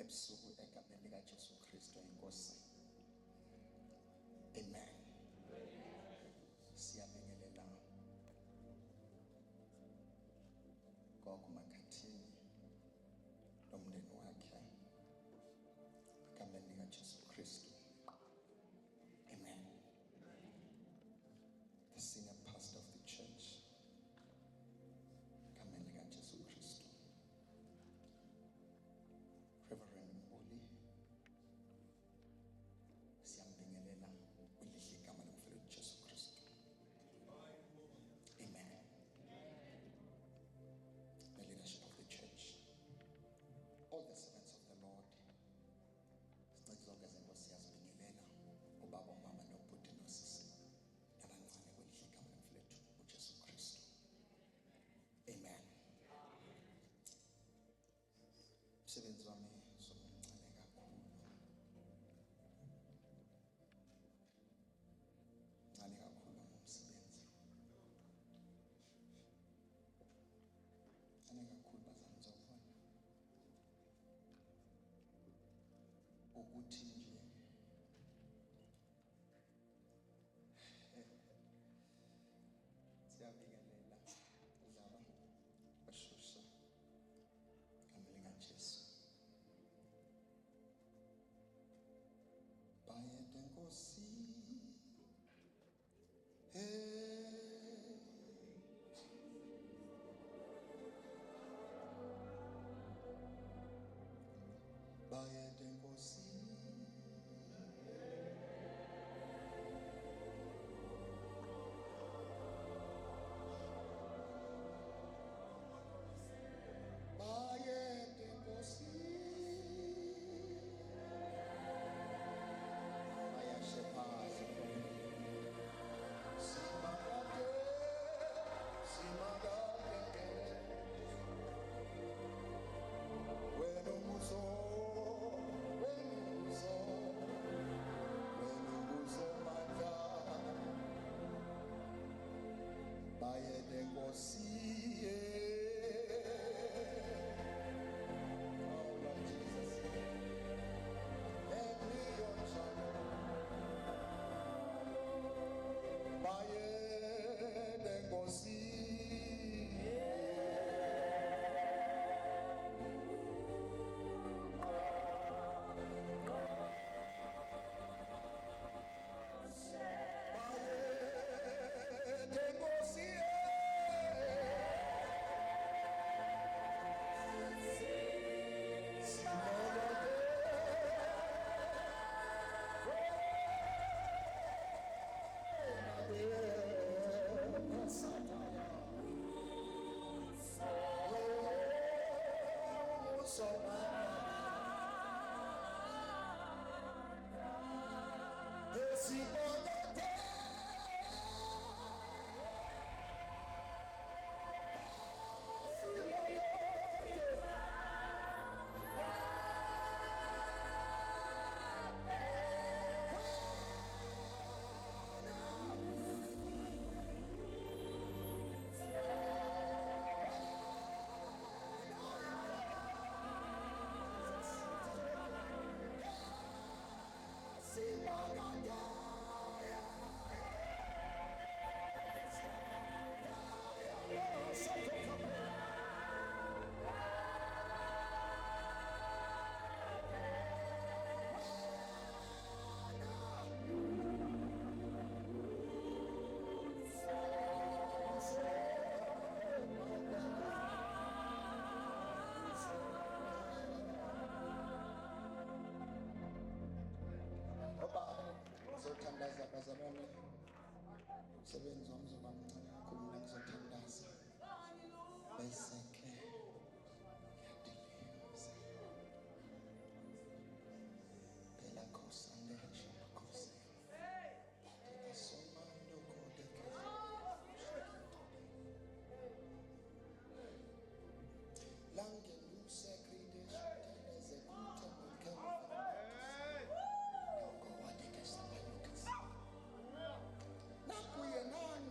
ebusuku egameni likaJesu Kristu inkosi. Amen. Siyabingelela gogo Makhathini nomndeni wakhe egameni likaJesu Kristu. Amen. The senior pastor of the church egameni likaJesu Kristu, Reverend Mbuli, siyambingelela kwilihle igama lomfana uJesu Kristu. Amen. The leadership of the church, all the servants of the Lord, sincike izinto siyazibingelela ubaba umama nobhuti nosisi abancane kwelihle igama lomfana uJesu Kristu. Amen. Umsebenzi wami somncane kakhulu. Ncane kakhulu umsebenzi. Ncane kakhulu bazami zokufana. Ukuthi nje siyabingelela laba bashusha egameni likaJesu. Bayede Nkosi, Bayede Nkosi, Bayede Nkosi, ayashepazi simagade wenubuzo manda Bayede Nkosi. Bazalwane, umsebenzi wami uzoba mncane kakhulu, ngizothandaza bese-ke ngiyadiliza phela Nkosi angesho Nkosi asomando kodeke lange lusekride shiteleze kutemeke nakuye nani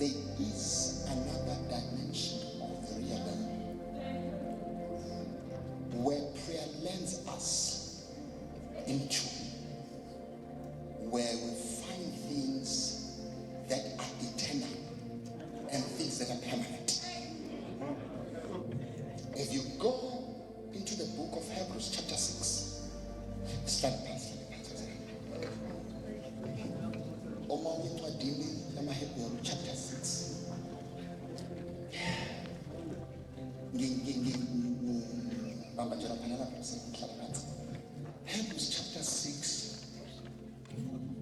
there is another dimension of the realm where prayer lends us into, where we find things that are eternal and things that are permanent. If you go into the book of Hebrews chapter 6, start past chapter 6. Hebrews chapter 6.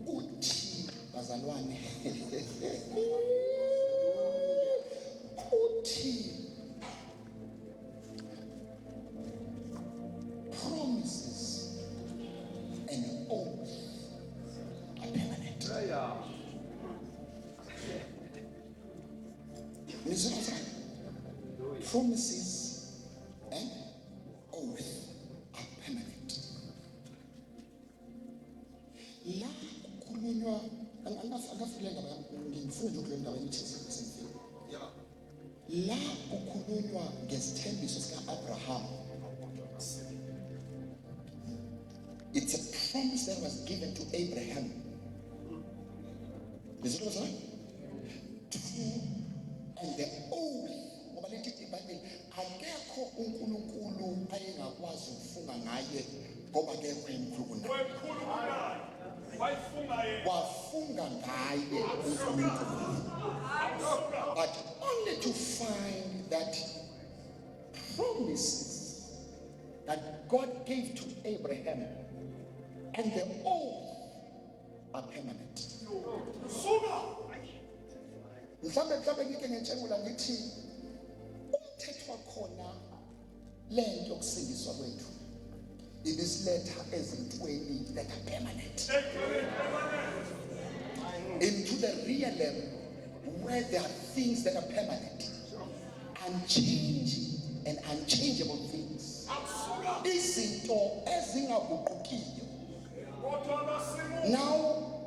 Uthi bazalwane. Uthi promises and oath are permanent. Promises and oath are permanent. La kukhulunywa angafile ndaba ngifuna nje kule ndaba yemithethweni. La kukhulunywa ngesithembiso sika-Abraham. It's a promise that was given to Abraham. Is it right? And the oath. Akekho uNkulunkulu ayengakwazi ukufunga ngaye ngoba akekho uNkulunkulu. Wafunga ngaye uNkulunkulu. But only to find that promises that God gave to Abraham and the oath are permanent. Mhlawumbe ngike ngentshengula ngithi umthetho wakhona lento yokusindiswa kwethu ibisiletha ezintweni that are permanent into the realm where there are things that are permanent, unchanging and unchangeable things. Izinto ezingaguqukiyo. Now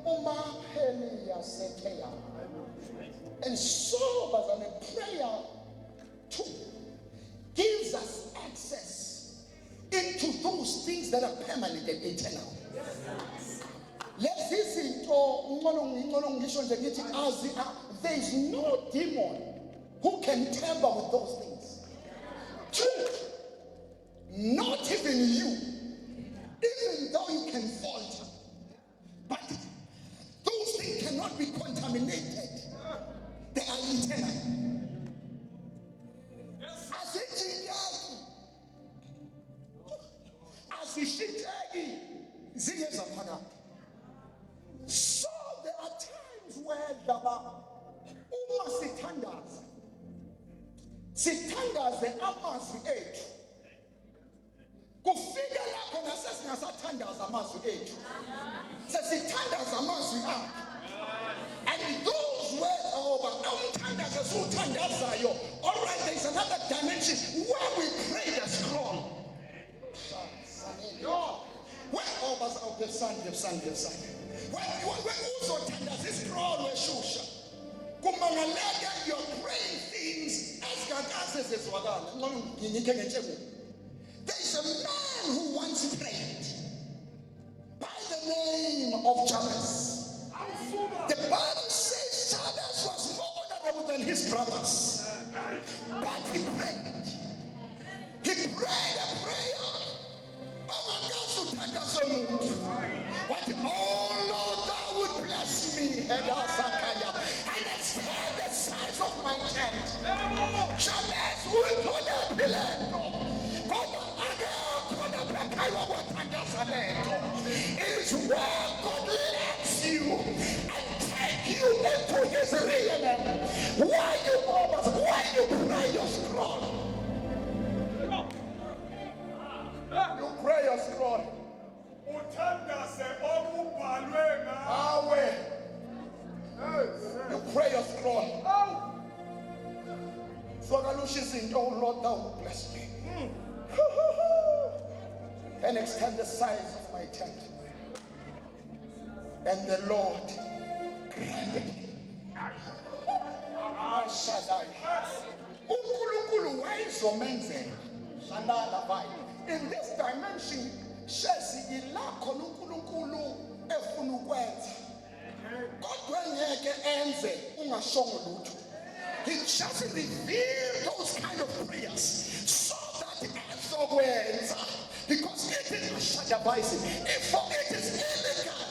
uMaheli Seteya. And so, as a prayer too gives us access into those things that are permanent and eternal. Let's listen to there is no demon who can tamper with those things. Two, not even you, even though you can falter, but those things cannot be contaminated. They are eternal. So there are times where sithandaze amazwi ethu kufika lapho nasesingasathandaza amazwi ethu sesithandaza amazwi akhe. And those words are over. All right, there's another dimension where we pray the scroll. When also tenders this scroll where shusha. You're praying things as there's a man who once prayed by the name of Jabez. The Bible says Jabez was more honorable than his brothers. But he prayed. He prayed a prayer. What, oh Lord, thou would bless me and expand the size of my tent. Jabez will put a pillar. It is where God lets you and take you into his realm. Why you pray your scroll? You pray your scroll. You pray your scroll. Oh Lord, thou will bless me. And extend the size of my tent. And the Lord granted. uNkulunkulu wayizomenzela shandala bayi. In this dimension, shesi ilakho uNkulunkulu efuna ukwenza. Kodwa ngeke enze ungashongo lutho. He just revealed those kind of prayers so that ezokwenza, because it is ashadabaisi. If it is illegal,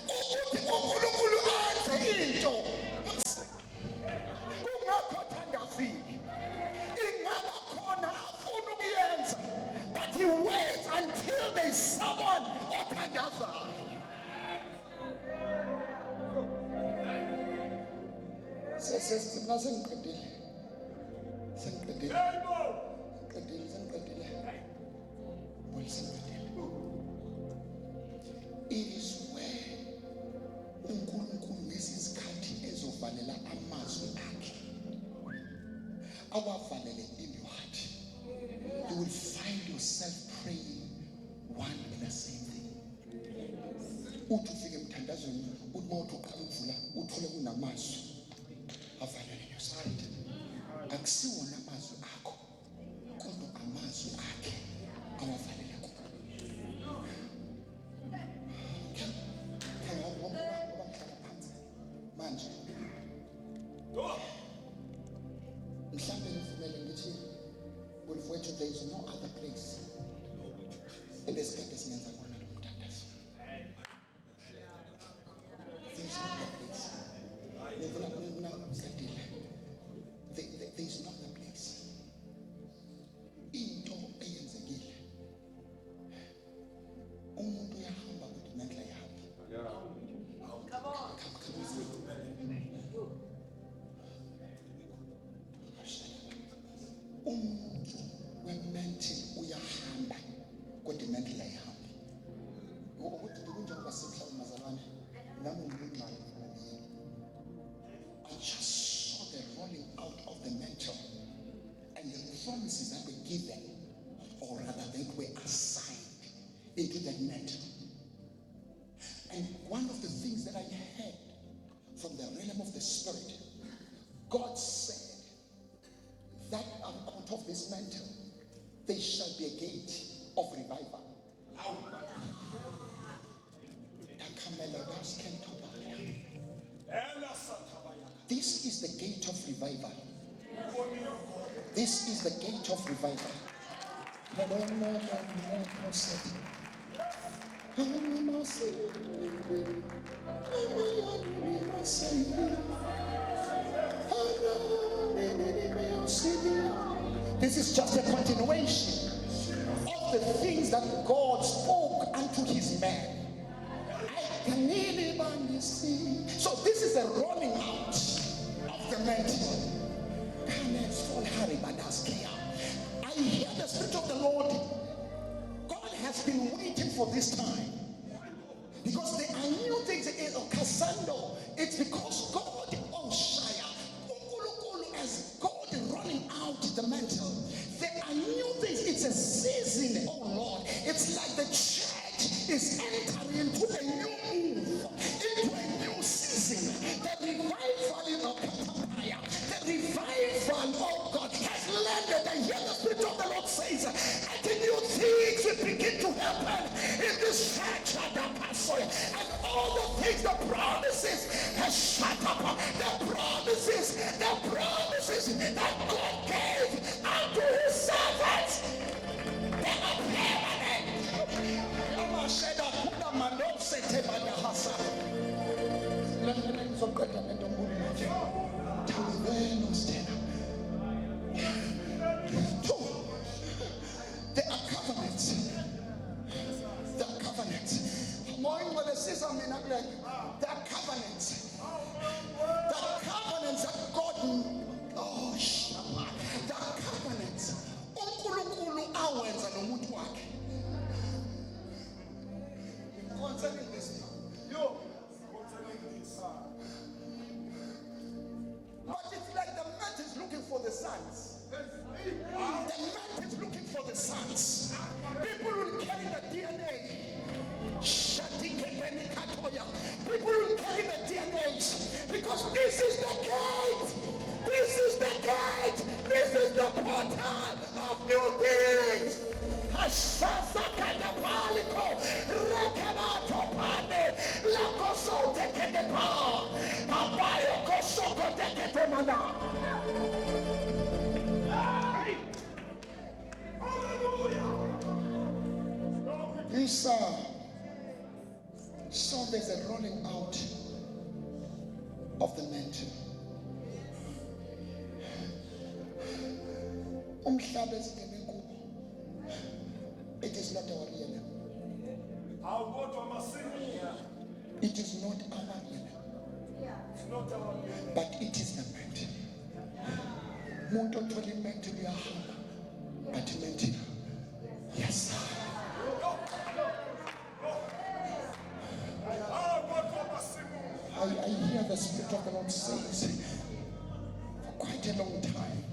ukuthi uNkulunkulu enze into kungakho thangafiki. Ingaba khona afuna ukuyenza, but he waits until there is someone othandazayo. Sengiqedile. It is where uNkulunkulu ngesikhathi ezovalela amazwi akhe awavalele in your heart. You will find yourself praying one and the same thing. Uthi ufike emthandazweni, uthi mawuthi uqala ukuvula uthole kunamazwi avalele ngesayidi. Akusiwona amazwi akho, kodwa amazwi akhe awavalele kuwe. Manje mhlambe ngivumele ngithi kulifowethu, there is no other place ebesikade singenza khona lo mthandazo. There is no other place. There is no other place. Into eyenzekile, umuntu uyahamba kodwa imandla ayahamba. Umuntu wemental uyahamba kodwa imandla ayahamba. Ukuthi kunjengoba sihlala mazalwane, nami ngimncane. I just saw the rolling out of the mantle and the promises that were given, or rather that were assigned into that mantle. And one of the things that I heard from the realm of the spirit, God said that out of this mantle there shall be a gate of revival. This is the gate of revival. This is the gate of revival. This is just a continuation of the things that God spoke unto his man. So this is a rolling out of the mantle. I hear the Spirit of the Lord. God has been waiting for this time, because there are new things in Kasando. It's because God, as God running out the mantle, there are new things. It's a season, oh Lord. It's like the church is entering into a new move, into a new season. The revival in Okatapaya, the revival, oh God, has landed. And here the Spirit of the Lord says, and new things will begin to happen in this church. And all the things, the promises has shut up. The promises that God gave unto his servants, they are permanent. There are covenants. There are covenants. There are covenants. There are covenants that God, there are covenants. uNkulunkulu awenza nomuntu wakhe. Concerning this. But it's like the man is looking for the sons. The man is looking for the sons. People will carry the DNA. People will carry the DNA because this is the gate. This of new things. Ashasa kadabaliko, rekamato pane, lakoso tekedepa, papayo kosoko teketemana. This song, there's a rolling out of the mantle. It is not our realm. It is not our realm. But it is the mantle. Muntu othole mantle uyahamba. But mantle, yes. I hear the Spirit of the Lord says for quite a long time.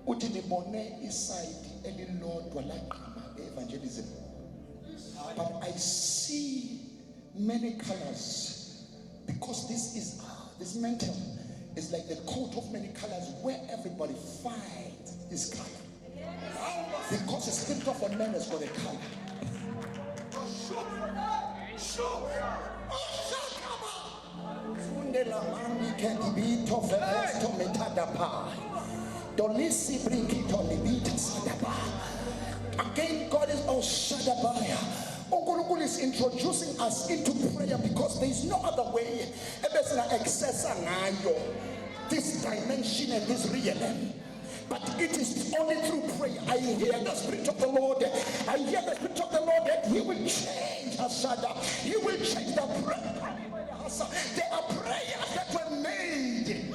Uthi libone iside elilodwa laqhama evangelism. But I see many colors because this mental is like the coat of many colors where everybody finds his color. Because the Spirit of a man has got a color. Again, God is Shadabaya. Unkulunkulu is introducing us into prayer because there is no other way. Access this dimension and this realm. But it is only through prayer. I hear the Spirit of the Lord. I hear the Spirit of the Lord that He will change Asada. He will change the prayer. There are prayers that were made.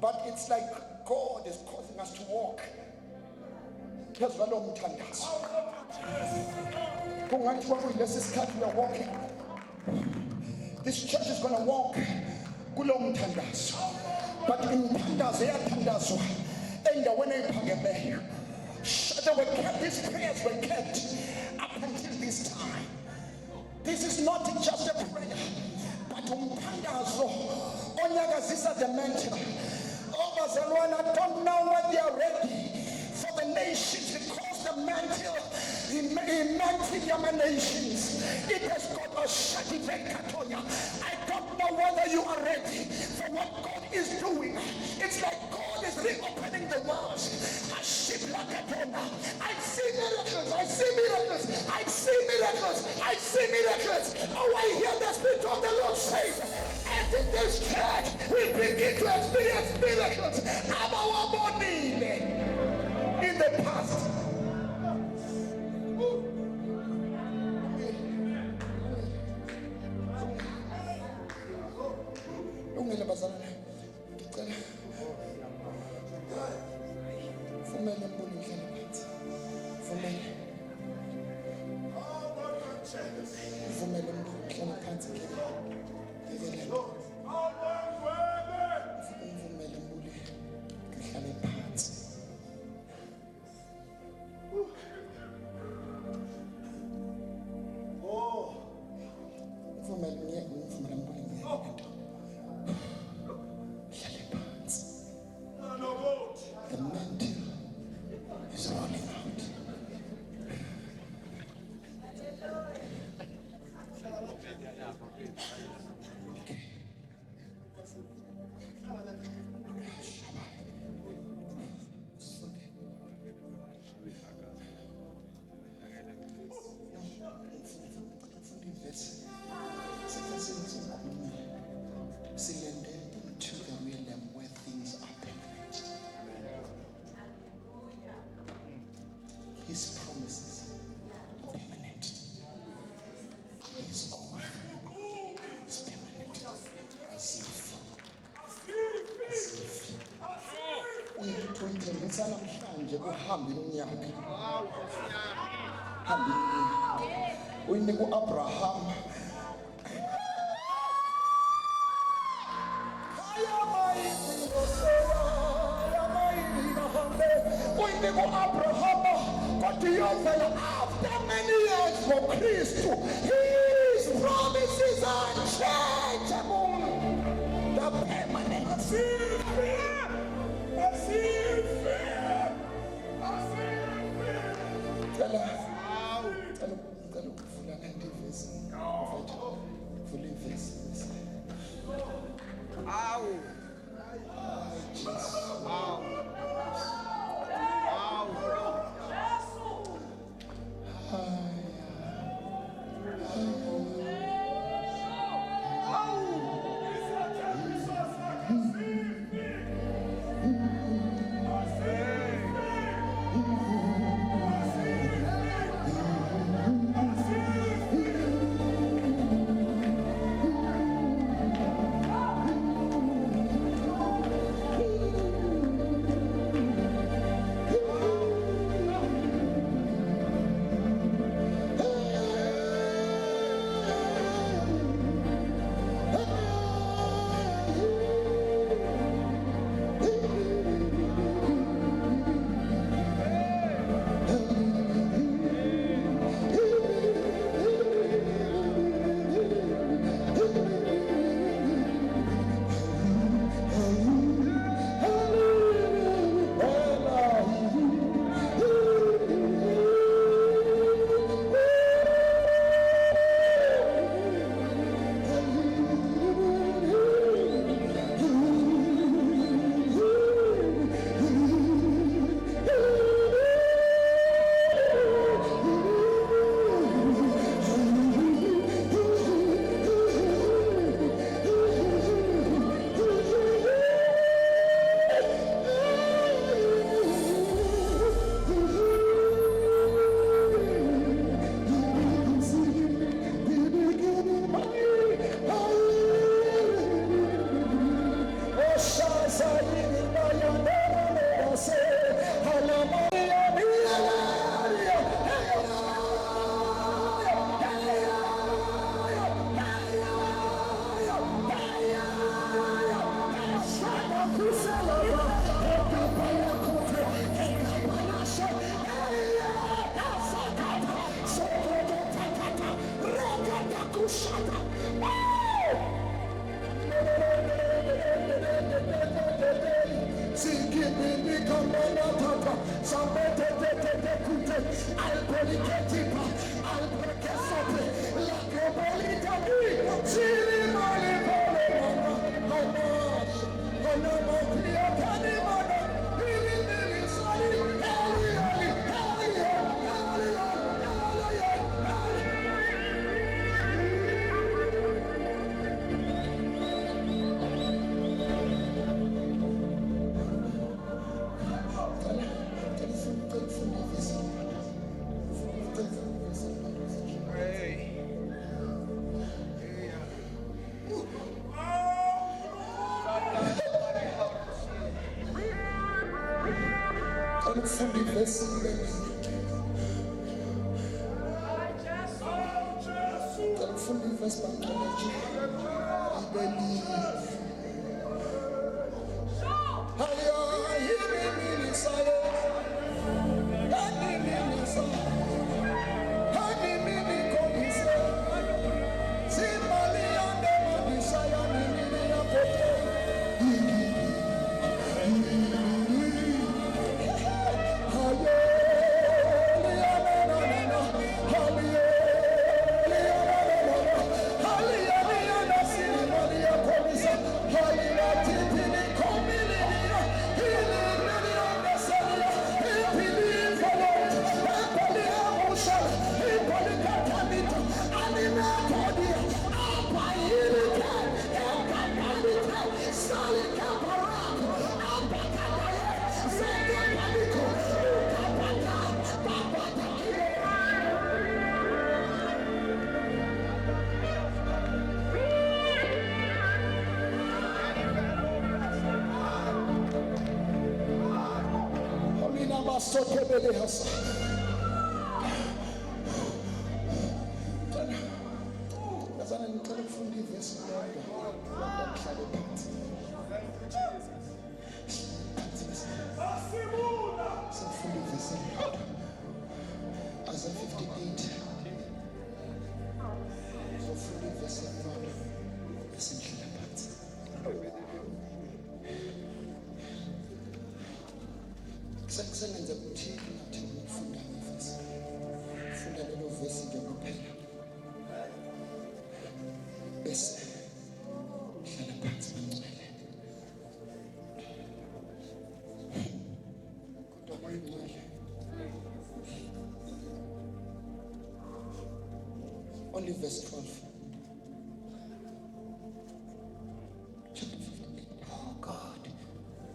But it's like God is causing us to walk. Here's what I'm we are walking. This church is going to walk. But in Tandazo, and when I these prayers were kept up until this time. This is not just a prayer, but Tandazo, Onyagazisa Dementia. I don't know when they are ready for the nations because the mantle in many nations. It has got a certificate. I don't know whether you are ready for what God is doing. It's like God is reopening the walls. I see miracles. I see miracles. I see miracles. I see miracles. I see miracles. Oh, I hear the Spirit of the Lord say, and in this church we begin to experience miracles. I'm our body in the past. His promises are permanent. His own is permanent. As if uyithoyithembisa namhlanje kuhambe nomnyaka. Hambe nomnyaka. Uyinika uAbraham. Uyinika uAbraham after many years for Christ, his promises are unchangeable. The permanent. Tell her. sengenze ukuthi nathi ngifunda ngevesi. Funda lelo vesi nje kuphela. Bese hlala phansi mangcwele. Kodwa mangcwele. Only verse 12. Chapter 58. Oh God.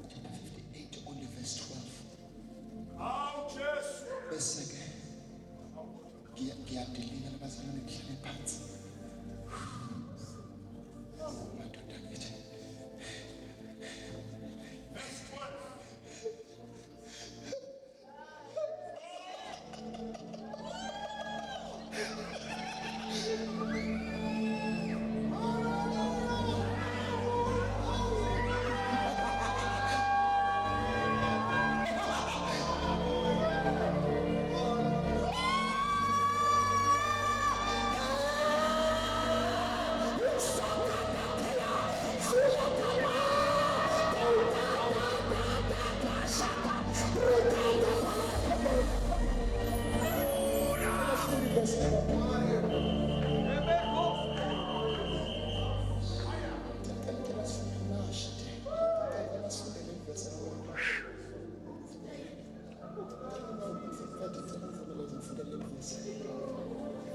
Chapter 58, only verse 12. Ouches! Bese-ke ngiyadilika nabazalwane ngihlale phansi. Madoda ngithi. Verse 12.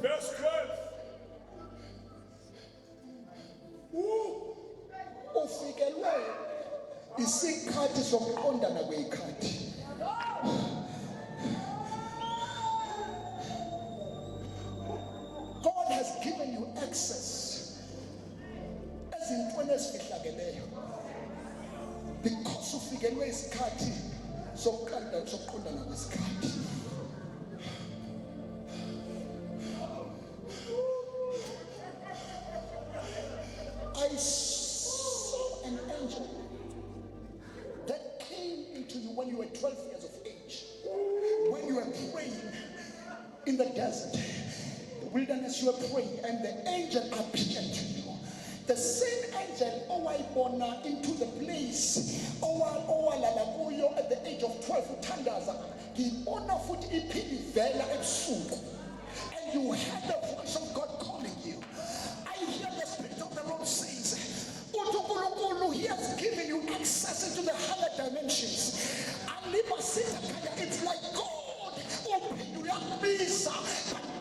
Verse 12. Ufikelwe isikhathi sokuqondana kweyikhathi. God has given you access ezintweni ezifihlakeleyo because ufikelwe isikhathi sokuqondana kwesikhathi. I saw an angel that came into you when you were 12 years of age, when you were praying in the desert, the wilderness. You were praying, and the angel appeared to you. The same angel owayibona into the place owalala kuyo at the age of 12 uthandaza ngibona futhi iphindi vela ebusuku, and you heard the voice of God calling you. I hear the Spirit of the Lord says, He has given you access into the higher dimensions. It's like God opened you up, but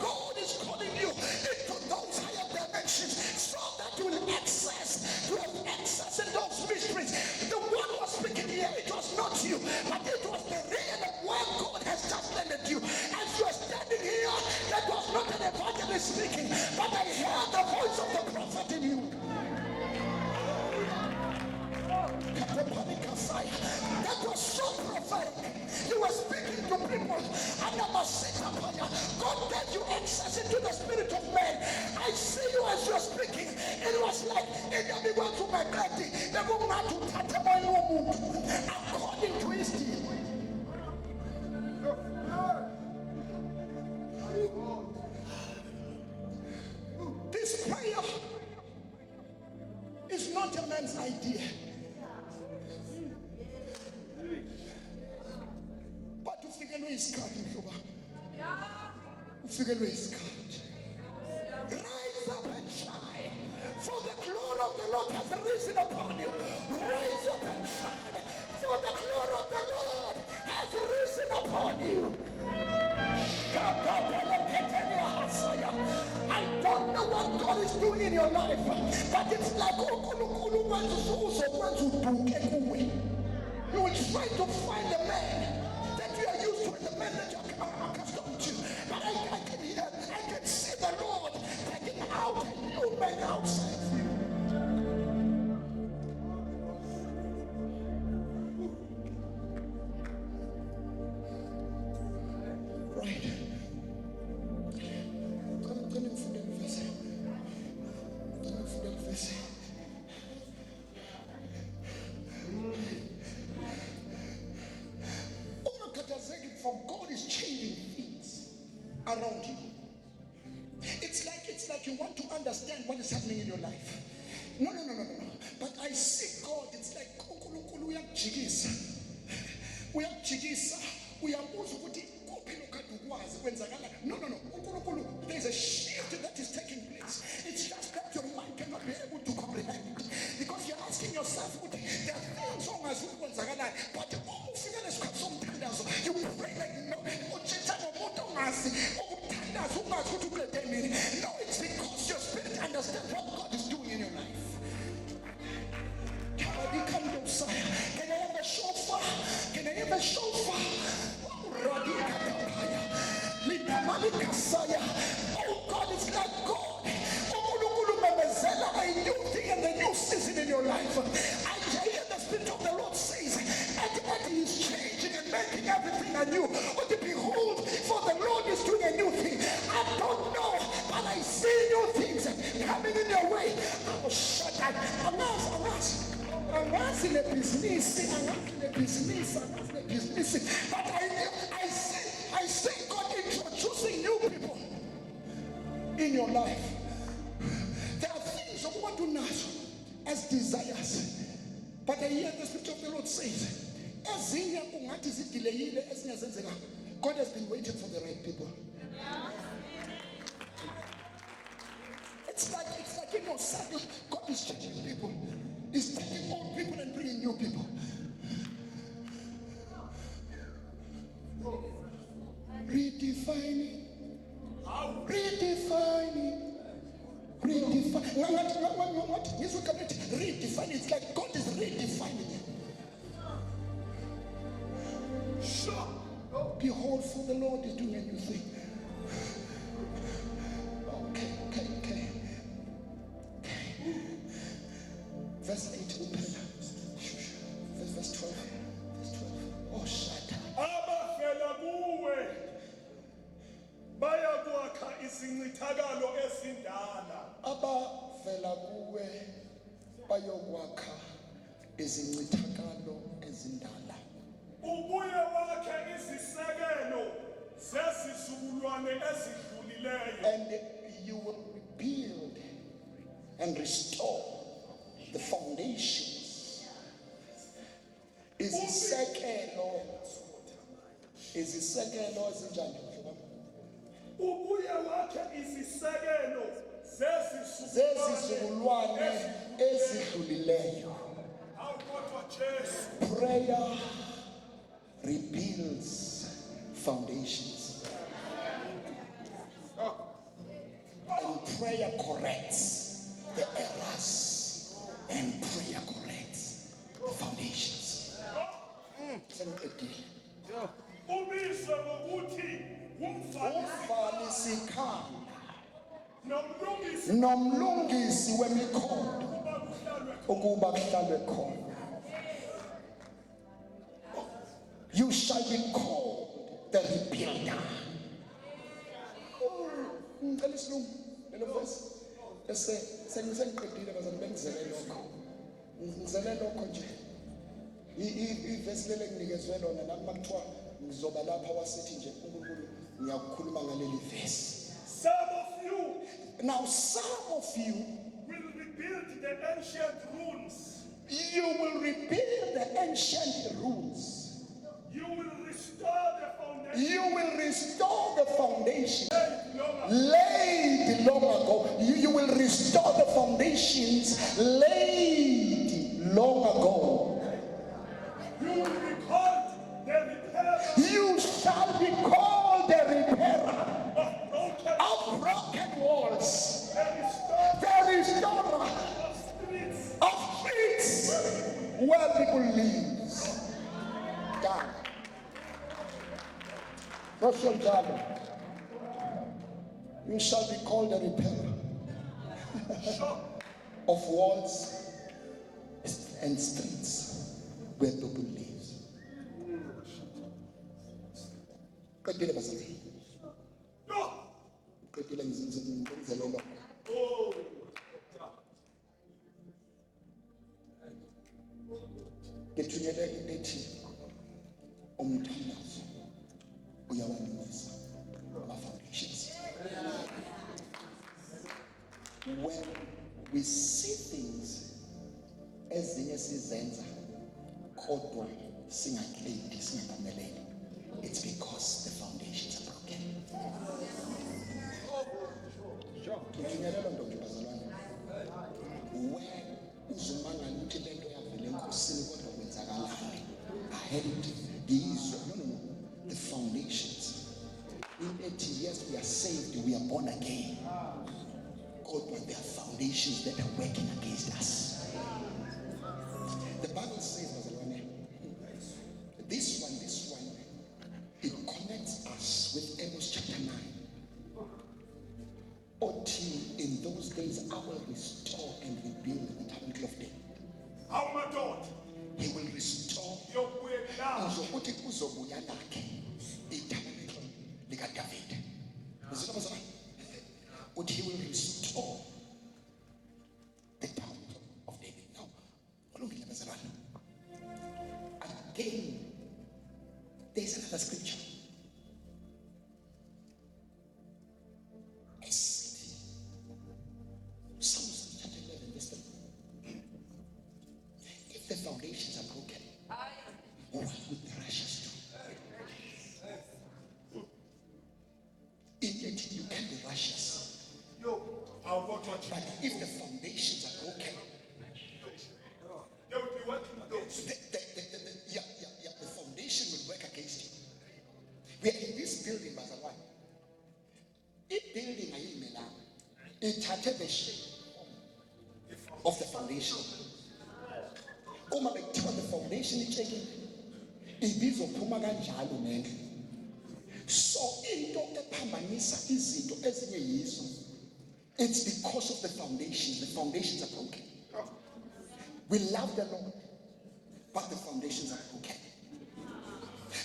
God is calling you into those higher dimensions so that you will have access in those mysteries. The one was speaking here, it was not you, but it was the real where God has just landed you. As you are standing here, that was not an evangelist speaking, but I heard the voice of the prophet in you. That was so prophetic. You were speaking to people. God gave you access into the spirit of man. I see you as you are speaking. It was like according to his deed. This prayer is not a man's idea. But ufikelwe isikhathi mhloba. Ufikelwe isikhathi. Rise up and shine, for the glory of the Lord has risen upon you. Rise up and shine, for the glory of the Lord has risen upon you. I don't know what God is doing in your life, but it's like you will try to find a man that you are used to and the man that you are accustomed to. But I can see the Lord taking out a new man outside you. Right. From God is changing things around you. It's like you want to understand what is happening in your life. No. But I see God, it's like we have jigisa. No. There's a shift that is taking place. It's just that your mind cannot be able to comprehend it. Because you're asking yourself, there are things on as but sometimes you pray like no, it's because your spirit understands what God is doing in your life. Can I have a shofar? Can I have a shofar? Oh God, it's like God. A new thing and a new season in your life. I hear the Spirit of the Lord says, and He is changing and making everything anew. But behold, for the Lord is doing a new thing. I don't know, but I see new things coming in your way. I was shut up. I'm in a business. But I see God introducing new people in your life. There are things of what do not as desires. But I hear the Spirit of the Lord says, God has been waiting for the right people. It's like suddenly God is changing people. He's taking old people and bringing new people. Redefining. What? Yes, we cannot redefine. It's like God is redefining it. Sure. Behold, for the Lord is doing a new thing. Okay. Verse 8, open. Verse 12. Oh, shut up. Abafela kuwe bayakwakha izincithakalo ezindala. Abavela kuwe bayokwakha izincithakalo ezindala. Ubuye wakhe izisekelo zezizukulwane ezidlulileyo. And you will rebuild and restore the foundations. Izisekelo ezinjani? Ubuye wakhe izisekelo zezizukulwane ezidlulileyo. Prayer rebuilds foundations. And prayer corrects the errors. And prayer corrects the foundations. Ubizwe ngokuthi umfalisikanda nomlungisi nomlungisi wemikhondo ukuba kuhlalwe khona. You shall be called the rebuilder. Ngicela isilungu lelo verse bese sengiqedile bazana bengizele lokho nje. Ivesi lele nginikezwe lona nami makuthiwa ngizoba lapha wasithi nje uNkulunkulu ngiyakukhuluma ngaleli verse. Some of you will rebuild the ancient ruins. You will rebuild the ancient ruins. You will restore the foundation. You will restore the foundation laid long ago. You will restore the foundations laid long ago. You will be called the repairer. You shall be called the repairer of broken walls, the restorer of streets where people live. God. Russian God. You shall be called a repairer of walls and streets where people live. Gethunyele ilethi umthandazo uyawanisa ama-foundations. When we see things ezinye sizenza kodwa singakledi singaphumeleli, it's because the foundations are broken. zakhe. Ngithunyelelwa ntombi bazalwane. Where uzumangala ukuthi le nto yavela enkosini kodwa kwenzakalani. I had it. No. The foundations. In 80 years we are saved, we are born again. But there are foundations that are working against us. The Bible says, this one, it connects us with Amos chapter 9. In those days, I will restore and rebuild the tabernacle of David. How my God? He will restore. Uzokuthi kuzobuya lakhe itabernacle lika David. But he will restore the tabernacle of David. Now, again, there's another scripture. A city. Psalms chapter 11, verse 3. If the foundations are broken, what would the righteous do? In it, you can be righteous. But if the foundations are broken, they will be working against you. The foundation will work against you. We are in this building, Bazawan. This building, it had the shape of the foundation. Uma bekuthiwa the foundation ichekile, ibizophuma kanjalo nendlu. So into ephambanisa izinto ezinye yizo. It's because of the foundations. The foundations are broken. We love the Lord, but the foundations are broken.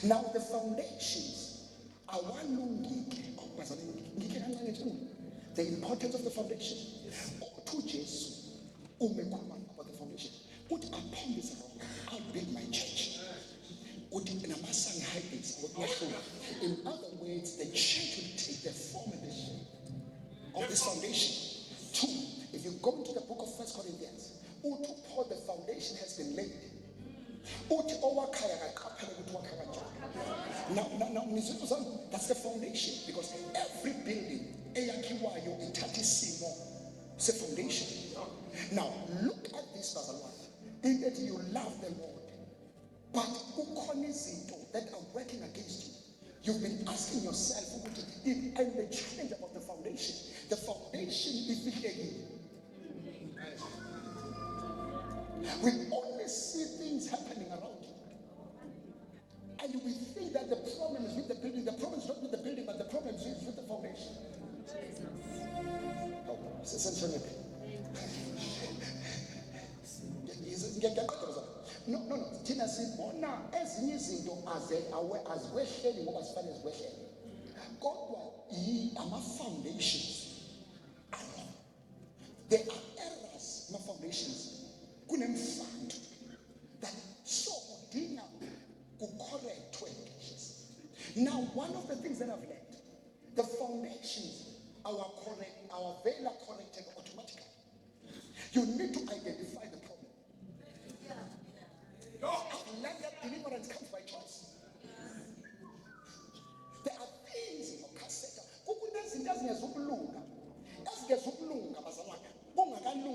Now the foundations are the importance of the foundation. To Jesus, about the foundation. Upon this rock, I'll build my church. In other words, the church will take the form and the shape of this foundation. 2, if you go into the book of 1 Corinthians, Paul, the foundation has been laid. Now, that's the foundation, because every building, it's a foundation. Now, look at this, Brother One. In that you love the Lord, but that are working against you. You've been asking yourself, and the challenge about the foundation is behaving. We only see things happening around you. And we think that the problem is with the building. The problem is not with the building, but the problem is with the foundation. No. Thina sibona ezinye izinto aziwehleli ngoba zifanele ziwehlele. Kodwa ama-foundations. There are errors in foundations. Kunemfanto that so kudinga kucorrectwe. Now, one of the things that I've learned, the foundations are very corrected automatically. You need to identify the problem. I've learned that deliverance comes by choice. There are things in your cassette.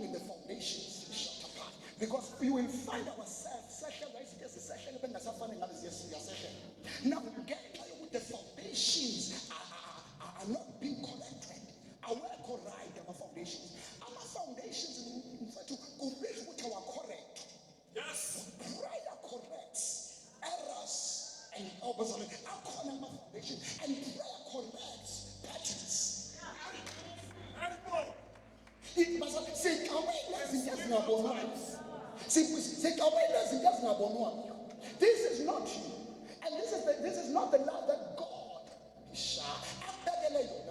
In the foundations. Because you will find ourselves now the foundations are not being corrected. Our foundations. Our foundations in fact are correct. Yes. Prayer corrects errors and foundation, and prayer corrects patterns. This is not you, and this is not the love that God is.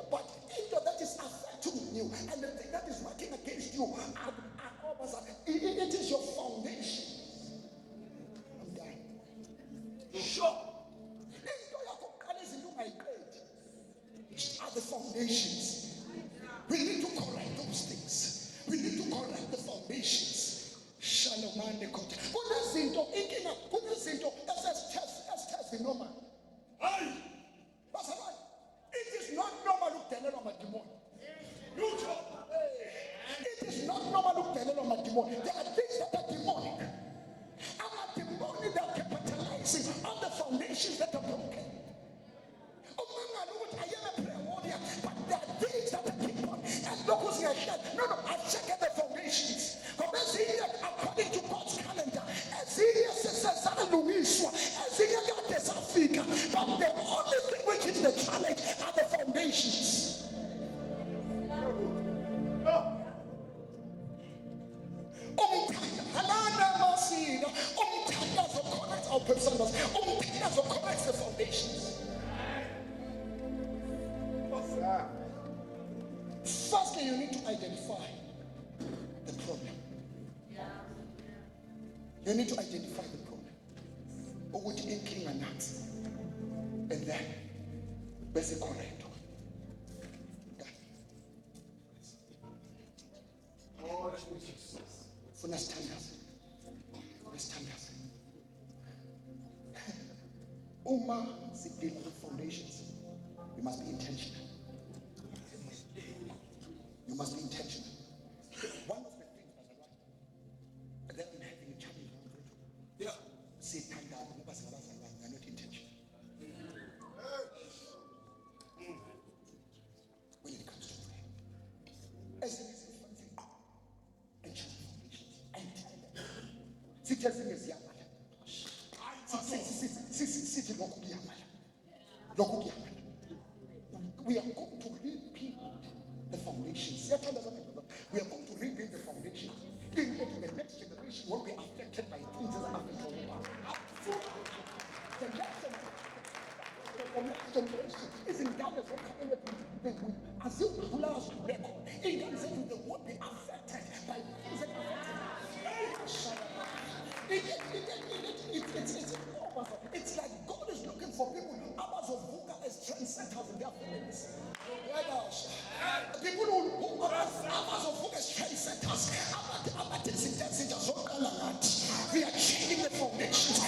But that is affecting you, and the thing that is working against you, it is your foundation. I'm done. Sure. Are the foundations. We need to correct those things. We need to correct the foundations. Shalom and God. Let's test the normal. focusing on the foundations that are broken. I am a prayer warrior, but there are things that I keep on. And look who's here. No, I check the foundations. According to God's calendar, as he says, but the only thing which is the challenge are the foundations. Correct the foundations. Firstly, you need to identify the problem. You need to identify the problem. Or which inking and that. And then, basic correct. For the standards. Uma deal with foundations. You must be intentional. You must be intentional. One of the things that they've been having a challenge with. Yeah. Say time down, they are not intentional. When it comes to prayer. As it is and challenge foundations. And tell them. Sit as in as young. We are going to rebuild the foundations. We are going to rebuild the foundations. In the next generation will be affected by things that happen to the next generation is in Ghana for coming with as you last record. In Ghana, they won't be affected by things that affect. It's like God is looking for people. Abbas of Vuga as trendsetters in their families. People who Abbas of Vuga as trendsetters. We are changing the foundations.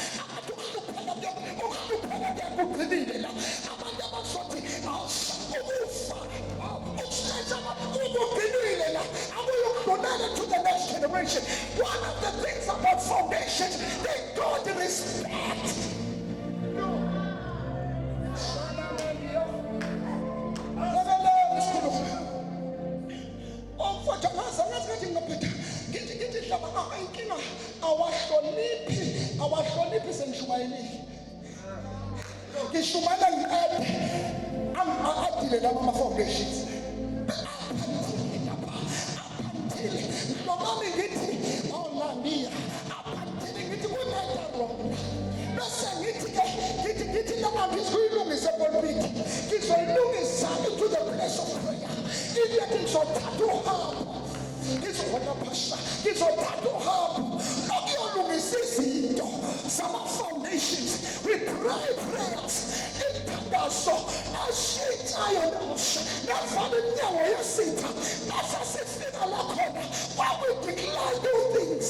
To the next generation. One of the things about foundations, they don't respect. Our foundations. Some foundations, we pray prayers. So, I shake iron. Not for the devil, you see. That's as if in a lock while we declare new things.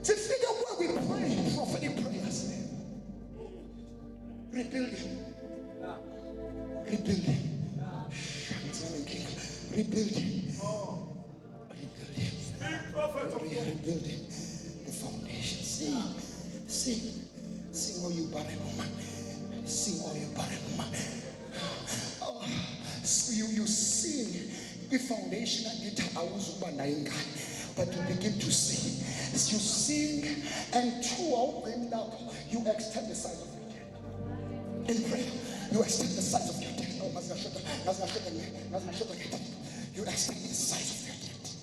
To figure where we pray prophetic prayers. Rebuilding. Rebuilding. Rebuilding. Rebuilding the foundation. Sing all you barren woman. Sing all you barren woman. Oh, so you sing the foundation but you begin to sing. As you sing and throughout them up, you extend the size of your tent. In prayer, you extend the size of your tent. You extend the size of your tent.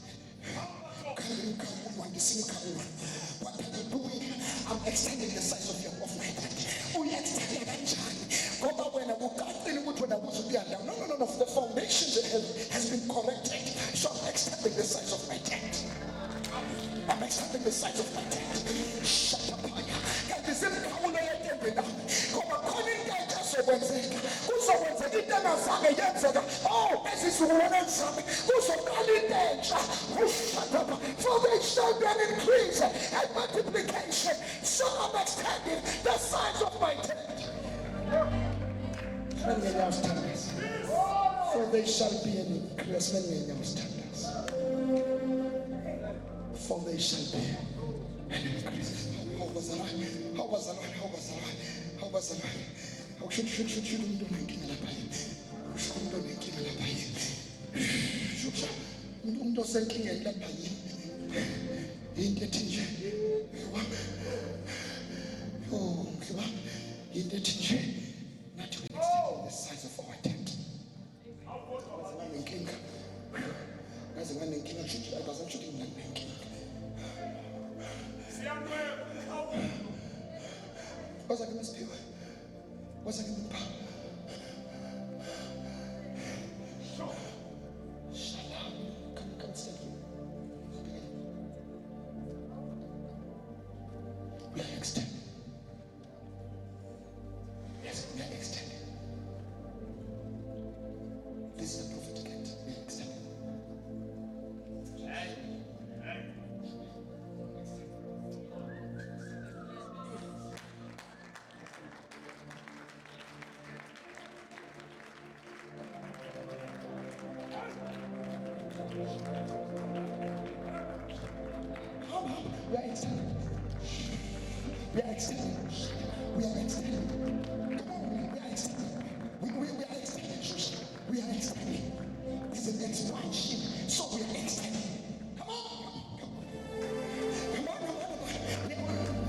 What are you doing? I'm extending the size of my tent. Oh, you extend that child. Go back when I woke up. No. The foundation has been corrected. So I'm extending the size of my tent. I'm extending the size of my tent. Shut up. And the same power I tell you now. Come on, calling that just so oh, this is one and something. Who's a calling danger? Shut up. For they shall be an increase and multiplication. So I'm extending the size of my tent. Let me announce tenders. For they shall be an increase. Let me announce tenders. for they shall be an increase. How was I? Should umuntu onenkinga lapha yini? Should umuntu onenkinga lapha yini? Umuntu osenkingeni lapha yini? Into ethi nje. Oh, ngibona. Into ethi nje. Nathi we extend the size of our tent. Nginenkinga. Ngaze nginenkinga should I doesn't should nginenkinga. What's that Miss Pewa? What's that in the power? Shalom. Come stand here. We are extending. Yes, we are extending. This is the prophetic act. We are extending. We are extending. We are extending. We are extending. Come on, we are extending. We are extending. We are extending. It's an expansion. So we are extending. Come on.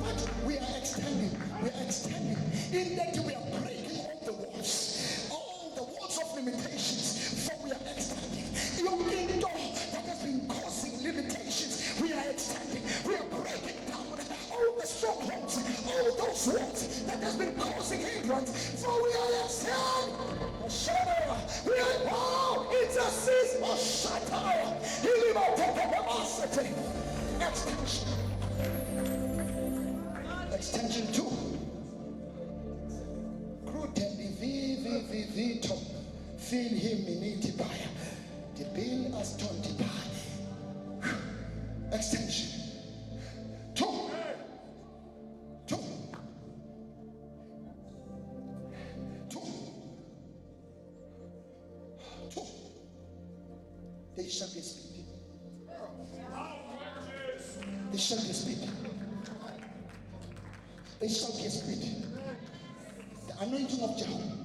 What? We are extending. We are extending. In that we are breaking all the walls. All the walls of limitations. For we are extending. Your window that has been causing limitations. We are extending. We are breaking down all the strongholds, all those walls that has been causing hindrance. For we are extending. We are now. It's a season of shadow. Extension. Extension 2. Cruden vivito. Feel him in Tibaya. The bill as 20 by. Extension. 2. 2. 2. 2. They shall be speaking. They shall be speaking. They shall be speaking. The anointing of Jehovah.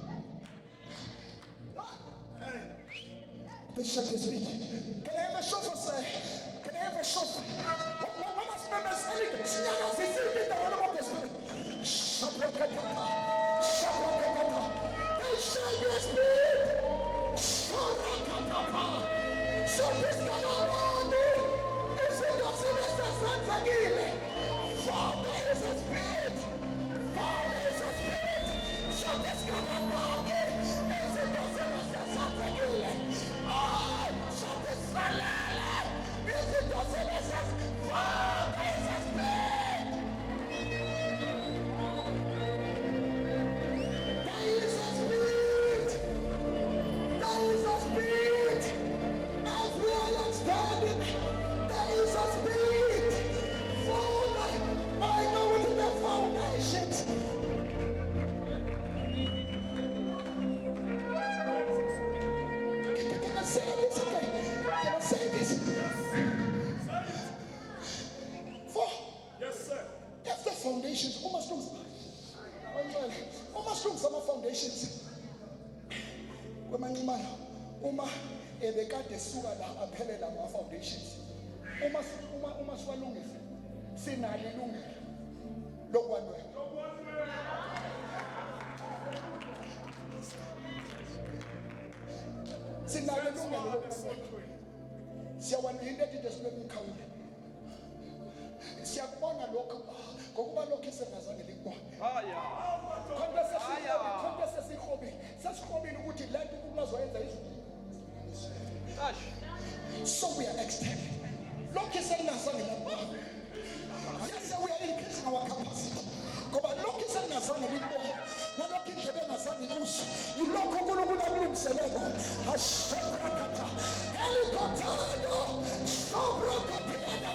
They shall be speaking. Can I have a chauffeur say? Can I have a chauffeur? What must members elegant? They shall be speaking. So this can around me. If it doesn't rest as friends again. Father is a spirit. Father is a spirit. So this can around me. If it doesn't rest as friends again. Oh, so this salad. If it doesn't rest as Father is a spirit. There is a spirit. There is a spirit. As we are standing, there is a spirit. Father, I know the foundations. Can I say this again? Can I say this? For Yes, sir. if the foundations, almost strong some foundations. Uma ebekade suka la aphelela ama foundations. Uma siwalungisa sinalo ilungelo lokwanwela. Sinalo ilungelo lokwanwela. Siyawanwela into esinomkhawulo. Siyabona lokho ngokuba lokho esengazange likubone. Konke sesikhobile ukuthi la nto kungazoyenza izinto. So we are extending. Lokho esengazange likubone. Yes, we are increasing our capacity. Ngoba lokho esengazange likubone. Nalokho indlela engazange ikuzwe. Yilokho uNkulunkulu amlungiselele. Ashakata. Helikoptero. Sobrakapiyana.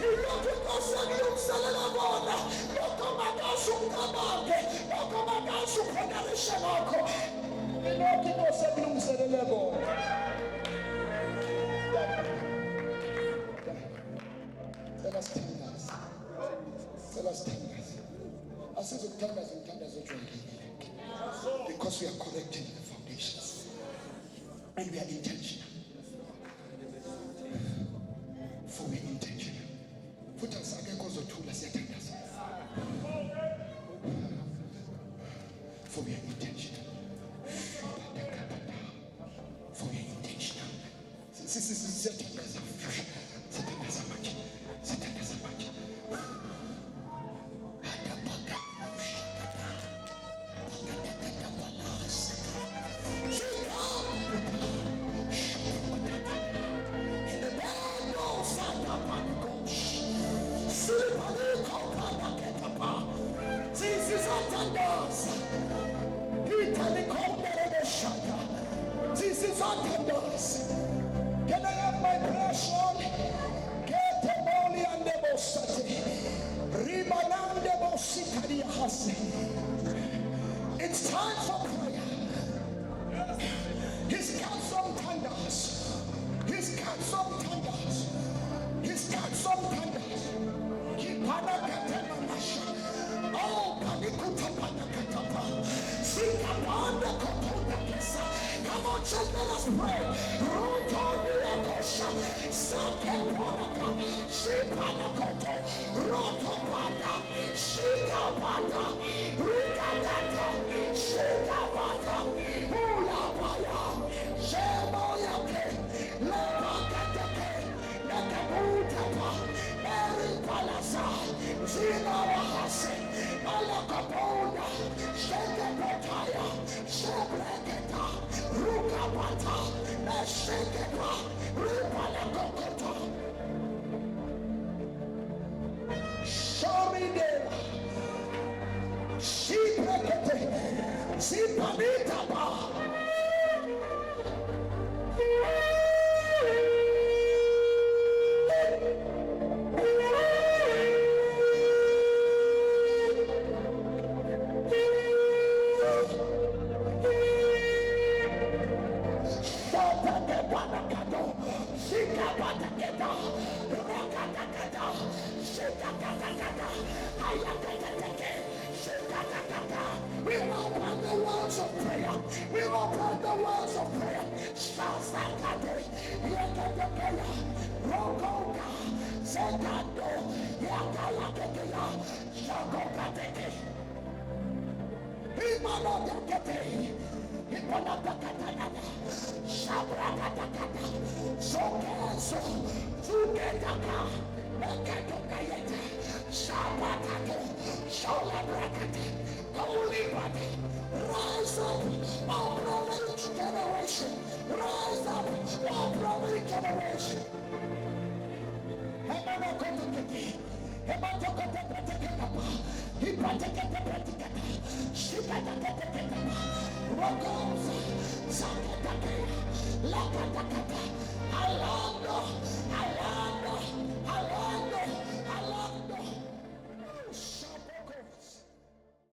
Ilokho Inkosi amlungiselela bona. Lokho makasho umcabange. Lokho makasho uphonanishe lokho. Ilokho Inkosi amlungiselele bona. Tell us tenders. Tell us tenders. I said to tenders and tenders because we are correcting the foundations. And we are intentional. For we are intentional. Put us again because the two let's say tenders. For we are intentional. For we are intentional. This is our tenders. Can I have my pressure? Get the money and the bossati. Ribanande bossitaria hasi. It's time for prayer. He's got some tenders. He's got some tenders. He's got some tenders. Kipana katema nasha. Oh, panikuta panakatapa. Sikapanda kopona kesa. Come on, church, let us pray. Rotomiakosha, Sakeponaka, Shipanakoto, Rotopata, Shikapata, Rikatata, Shikapata, Ulapaya, Shemoyake, Lepakatake, Nakabutapa, Mary Palasa, Zinawahase, Malakapona, Shekapataya, Shebreketa, Rukapata, Nasheketa, Ripalakokota, Shoridela, Shibrekete, Zipanitaba. We will open the walls of prayer. We will open the walls of prayer. Shasakade, Yakadekaya, Rokoka, Zekando, Yakalakeya, Shakokateke. Imanodakete, Imanodakatanada, Shabrakatakata, Sokeso, Suketaka, Nakatokayeta, Shabatato, Sholabrakate, Kolibate. Rise up, all prophetic generation. Rise up, all prophetic generation. Hemanakotekete, Hematokoteketekapa, Hipateketeketekapa, Shikateketekapa, Rokos, Sakatake, Lakatakata, Alando, Alando.